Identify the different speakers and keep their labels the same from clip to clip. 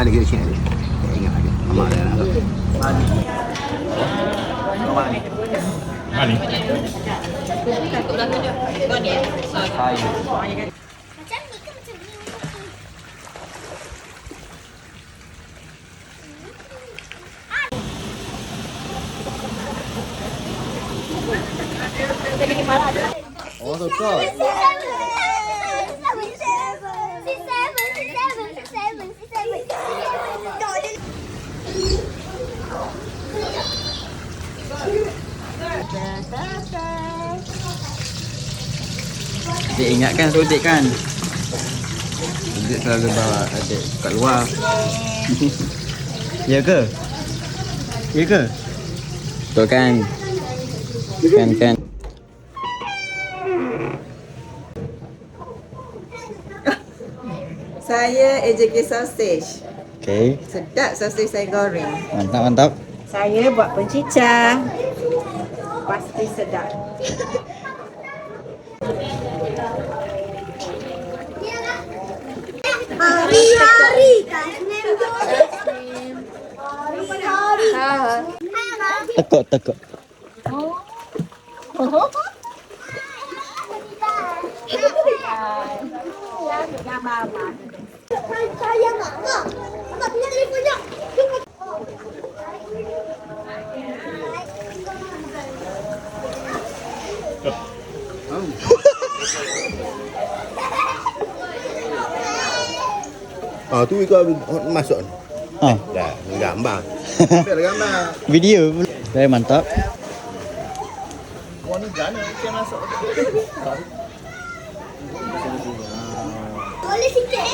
Speaker 1: ada kita sini ada. Ingat lagi. Amak dah nak.
Speaker 2: Mani. Oh, betul. Adik ingatkan Sodik kan? Sodik selalu bawa adik kat luar. Ya ke? Ya ke? Betul kan? Kan.
Speaker 3: Saya AJK Sausage.
Speaker 2: Okey.
Speaker 3: Sedap sausage saya goreng.
Speaker 2: Mantap.
Speaker 3: Saya buat pencicah. Pasti sedap.
Speaker 4: Hari-hari Tasnim hari-hari.
Speaker 2: Tekuk.
Speaker 4: Saya mak punya telefonnya.
Speaker 1: Tu ikut masuk.
Speaker 2: Ha.
Speaker 1: Dah, gambar. Ambil gambar.
Speaker 2: Video. Very mantap.
Speaker 4: Boleh sikit.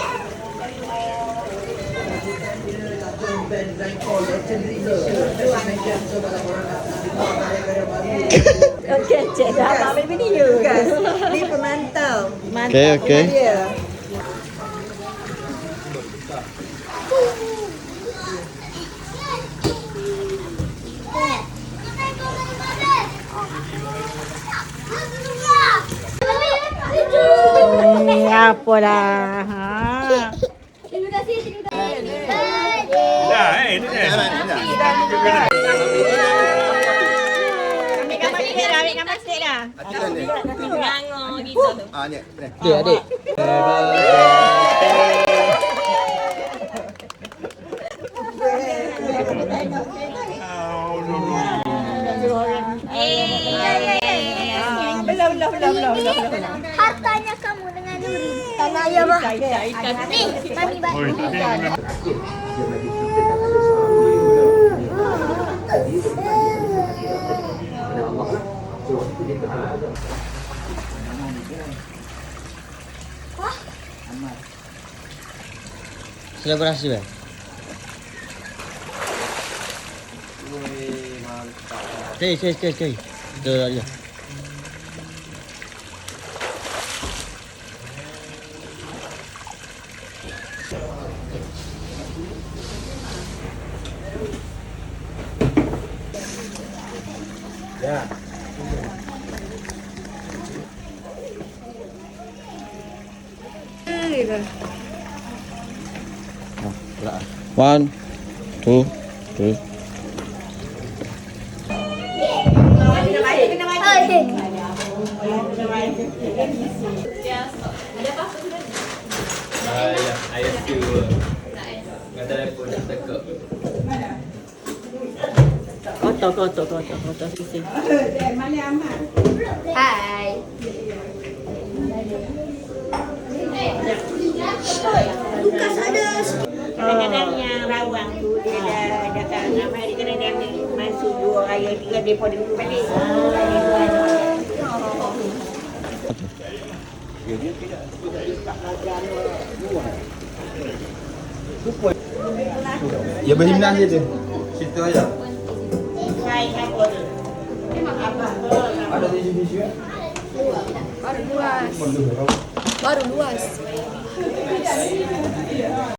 Speaker 3: Okey, cik dah ambil video. Ni pemantau.
Speaker 2: Okey.
Speaker 3: Dia. Apa dah?
Speaker 4: Terima kasih.
Speaker 2: Dah, ini dah.
Speaker 3: Ambil gambar sikit dah, ambil gambar sikit dah. Ngangor gitu.
Speaker 1: Ni.
Speaker 2: Adik.
Speaker 3: Belah.
Speaker 4: Hartanya kamu dengan Nuri. Tanah ayah mah. Ni, mami baik.
Speaker 2: Sudah berhasil dah? Cai. Dah aja.
Speaker 1: Ya.
Speaker 2: One, two, three.
Speaker 5: Ayah still dengan telefon dah tekuk.
Speaker 3: Kotor sisi.
Speaker 4: Hai. Lukas ada.
Speaker 3: Kadang-kadang yang rawang tu dia dah kat ramai dia kena dia ambil masuk 2 raya 3 depa dia dulu balik.
Speaker 1: Ya berhimnas je tu. Situ aja.
Speaker 3: Hai apa tu?
Speaker 1: Ada tisu-tisu kan?
Speaker 6: Baru luas.